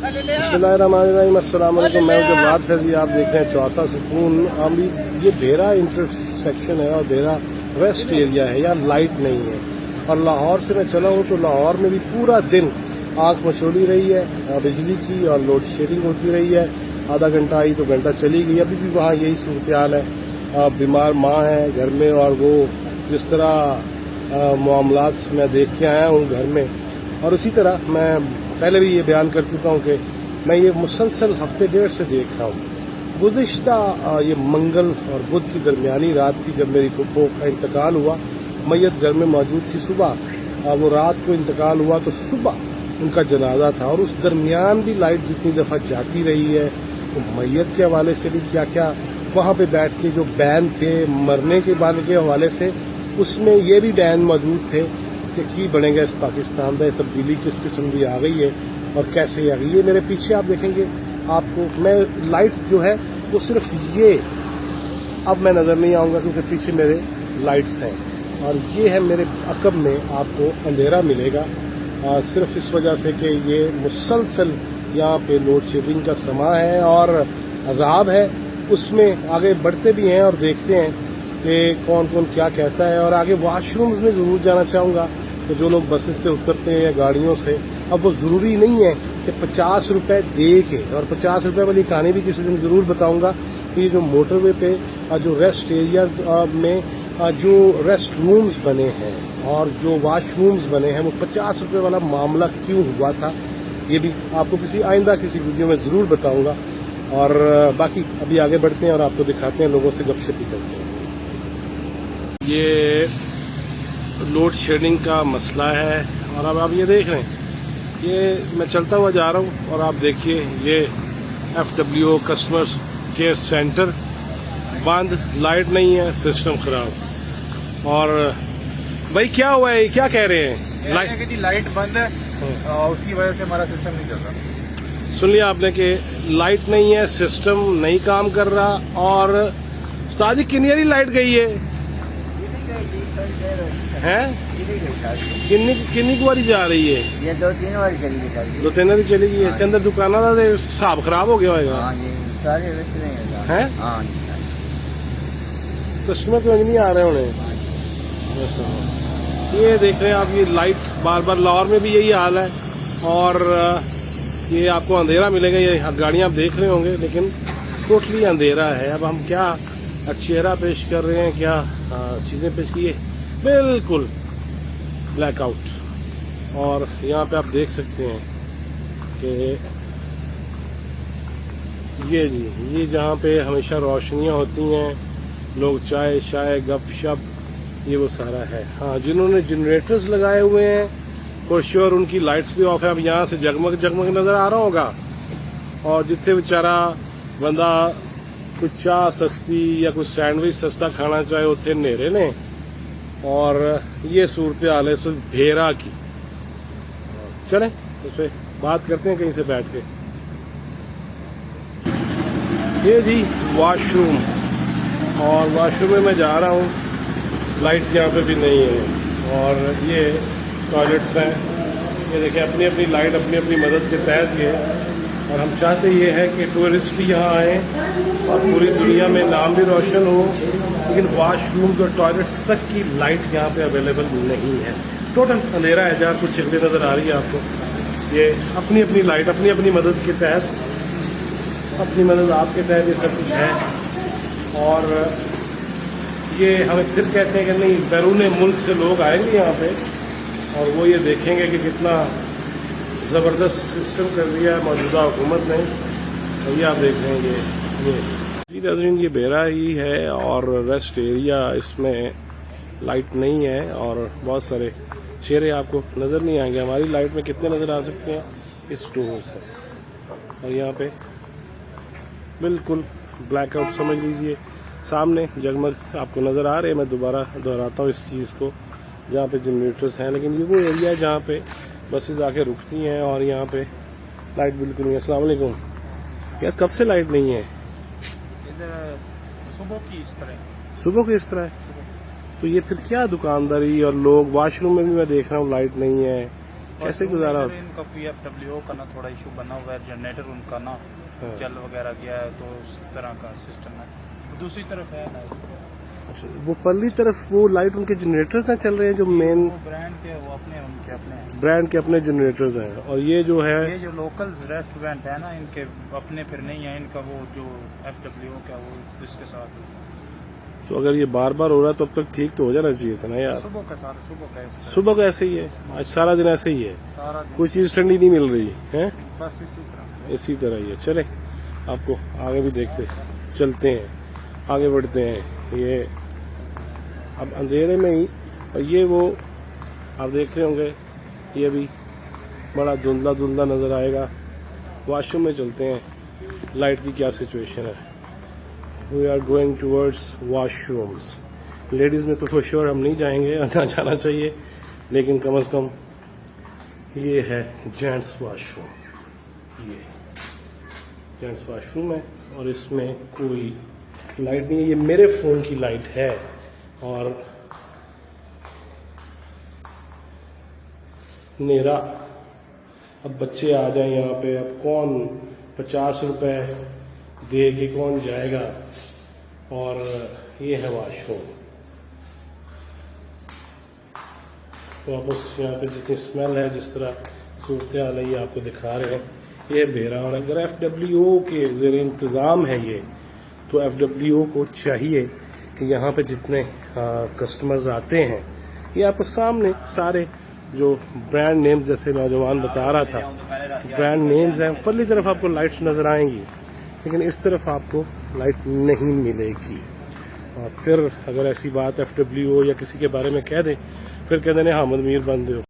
बिस्मिल्लाहिर्रहमानिर्रहीम, अस्सलाम वालेकुम। मैं जवाद फैजी, आप देख रहे हैं चौथा सुकून। अभी ये देरा इंटरसेक्शन है और देरा रेस्ट एरिया है, यहाँ लाइट नहीं है। और लाहौर से मैं चला हूँ तो लाहौर में भी पूरा दिन आग मचोली रही है बिजली की और लोड शेडिंग होती रही है। आधा घंटा आई तो घंटा चली गई। अभी भी वहाँ यही सूरत हाल है। बीमार माँ है घर में और वो जिस तरह मामलात मैं देख के आया हूँ घर में, और उसी तरह मैं पहले भी ये बयान कर चुका हूँ कि मैं ये मुसलसल हफ्ते डेढ़ से देख रहा हूँ। गुज़िश्ता ये मंगल और बुध की दरमियानी रात थी जब मेरी फुप्पो का इंतकाल हुआ। मैयत घर में मौजूद थी। सुबह वो रात को इंतकाल हुआ तो सुबह उनका जनाजा था, और उस दरमियान भी लाइट जितनी दफ़ा जाती रही है। तो मैयत के हवाले से भी क्या क्या वहाँ पे बैठ के जो बैन थे मरने के बाद के हवाले से, उसमें ये भी बैन मौजूद थे कि की बनेगा इस पाकिस्तान में, तब्दीली किस किस्म की आ गई है और कैसे आ गई। ये मेरे पीछे आप देखेंगे आपको मैं लाइट जो है वो सिर्फ ये अब मैं नज़र नहीं आऊँगा क्योंकि पीछे मेरे लाइट्स हैं, और ये है मेरे अकब में आपको अंधेरा मिलेगा सिर्फ इस वजह से कि ये मुसलसल यहाँ पे लोड शेडिंग का समा है और अजाब है। उसमें आगे बढ़ते भी हैं और देखते हैं कि कौन कौन क्या कहता है। और आगे वॉशरूम्स में ज़रूर जाना चाहूँगा कि जो लोग बसेस से उतरते हैं या गाड़ियों से, अब वो ज़रूरी नहीं है कि 50 रुपये दे के, और 50 रुपये वाली कहानी भी किसी दिन ज़रूर बताऊँगा कि ये जो मोटरवे पे जो रेस्ट एरियाज में जो रेस्ट रूम्स बने हैं और जो वॉशरूम्स बने हैं वो 50 रुपये वाला मामला क्यों हुआ था, ये भी आपको किसी आइंदा किसी वीडियो में ज़रूर बताऊँगा। और बाकी अभी आगे बढ़ते हैं और आपको दिखाते हैं, लोगों से गपशप करते हैं। ये लोड शेडिंग का मसला है और अब आप ये देख रहे हैं, ये मैं चलता हुआ जा रहा हूँ और आप देखिए ये FWO कस्टमर केयर सेंटर बंद, लाइट नहीं है, सिस्टम खराब। और भाई क्या हुआ है, क्या कह रहे हैं? लाइट बंद है और उसकी वजह से हमारा सिस्टम नहीं चल रहा। सुन लिया आपने कि लाइट नहीं है, सिस्टम नहीं काम कर रहा। और उस्ताद जी कितनी लाइट गई है हैं? किन्नी बारी जा रही है? ये 2-3 बारी चली गई। 2-3 बारी चली गई है। इसके अंदर दुकाना का हिसाब खराब हो गया होगा। हाँ जी, सारे हैं? हाँ जी, कस्टमर तो नहीं आ रहे उन्हें। ये देख रहे हैं आप, ये लाइट बार बार लाहौर में भी यही हाल है और ये आपको अंधेरा मिलेगा। ये गाड़ियां आप देख रहे होंगे लेकिन टोटली अंधेरा है। अब हम क्या चेहरा पेश कर रहे हैं, क्या चीजें पेश की है, बिल्कुल ब्लैकआउट। और यहाँ पे आप देख सकते हैं कि ये जी ये जहाँ पे हमेशा रोशनियां होती हैं, लोग चाय शाय गप शप, ये वो सारा है। हाँ, जिन्होंने जनरेटर्स लगाए हुए हैं फॉर श्योर उनकी लाइट्स भी ऑफ है। अब यहाँ से जगमग जगमग नजर आ रहा होगा। और जिथे बेचारा बंदा कुछ चाह सस्ती या कुछ सैंडविच सस्ता खाना चाहे उथे नेरे ने। और ये सूरत हाल है सिर्फ भेरा की। चलें उससे बात करते हैं कहीं से बैठ के। ये जी वॉशरूम, और वॉशरूम में मैं जा रहा हूँ, लाइट यहाँ पे भी नहीं है। और ये टॉयलेट्स हैं, ये देखिए अपनी अपनी लाइट अपनी अपनी मदद के तहत ये। और हम चाहते ये है कि टूरिस्ट भी यहाँ आए और पूरी दुनिया में नाम भी रोशन हो, लेकिन वॉशरूम और टॉयलेट्स तक की लाइट यहाँ पे अवेलेबल नहीं है। टोटल अंधेरा है। जहाँ कुछ चीजें नजर आ रही है आपको, ये अपनी अपनी लाइट अपनी अपनी मदद के तहत, अपनी मदद आपके तहत ये सब कुछ है। और ये हमें फिर कहते हैं कि नहीं, बैरून मुल्क से लोग आएंगे यहाँ पे और वो ये देखेंगे कि कितना ज़बरदस्त सिस्टम कर दिया है मौजूदा हुकूमत ने। और ये आप देख रहे हैं ये नाज़रीन ये बेरा ही है और रेस्ट एरिया, इसमें लाइट नहीं है और बहुत सारे चेहरे आपको नज़र नहीं आएंगे। हमारी लाइट में कितने नज़र आ सकते हैं, इस टूल से। और यहाँ पे बिल्कुल ब्लैकआउट समझ लीजिए। सामने जगमग आपको नज़र आ रहे हैं। मैं दोबारा दोहराता हूँ इस चीज़ को, जहाँ पे जनरेटर्स हैं, लेकिन ये वो एरिया है जहाँ पे बसेज आके रुकती हैं और यहाँ पे लाइट बिल्कुल नहीं है। अस्सलाम वालेकुम यार, कब से लाइट नहीं है? सुबह की इस तरह है। तो ये फिर क्या दुकानदारी, और लोग वॉशरूम में भी मैं देख रहा हूँ लाइट नहीं है, कैसे गुजारा? इनका PFWO का ना थोड़ा इशू बना हुआ है, जनरेटर उनका ना जल वगैरह गया है, तो उस तरह का सिस्टम है। दूसरी तरफ है ना, वो परली तरफ वो लाइट उनके जनरेटर्स हैं चल रहे हैं जो मेन वो ब्रांड के, वो अपने उनके अपने हैं। ब्रांड के अपने जनरेटर्स हैं, और ये जो है ये जो लोकल रेस्टोरेंट है ना, इनके अपने फिर नहीं है, इनका वो जो FWO का वो इसके साथ। तो अगर ये बार बार हो रहा है तो अब तक ठीक तो हो जाना चाहिए था ना यार। सुबह का सारा सुबह सुबह का ऐसे ही है, आज सारा दिन ऐसे ही है, सारा दिन कोई चीज ठंडी नहीं मिल रही है, बस इसी तरह ही है। चले आपको आगे भी देखते चलते हैं, आगे बढ़ते हैं। ये अब अंधेरे में ही, और ये वो आप देख रहे होंगे, ये भी बड़ा धुंधला धुंधला नजर आएगा। वॉशरूम में चलते हैं, लाइट की क्या सिचुएशन है। We are going towards washrooms. Ladies में तो फॉर श्योर हम नहीं जाएंगे, ना जाना चाहिए, लेकिन कम से कम ये है जेंट्स वॉशरूम। ये जेंट्स वॉशरूम है और इसमें कोई लाइट नहीं है, ये मेरे फोन की लाइट है। और मेरा अब बच्चे आ जाए यहाँ पे, अब कौन 50 रुपए दे के कौन जाएगा। और ये है वॉशरूम, तो आप उस यहाँ पे जितनी स्मेल है, जिस तरह सूरत हाल है, ये आपको दिखा रहे हैं। ये बेरा, और अगर FWO के ज़ेरे इंतज़ाम है ये, तो FWO को चाहिए कि यहाँ पे जितने कस्टमर्स आते हैं, ये आपको सामने सारे जो ब्रांड नेम्स, जैसे नौजवान बता रहा था, ब्रांड नेम्स हैं, परली तरफ आपको लाइट्स नजर आएंगी, लेकिन इस तरफ आपको लाइट नहीं मिलेगी। और फिर अगर ऐसी बात FWO या किसी के बारे में कह दें, फिर कह देने हामिद मीर बंद हो।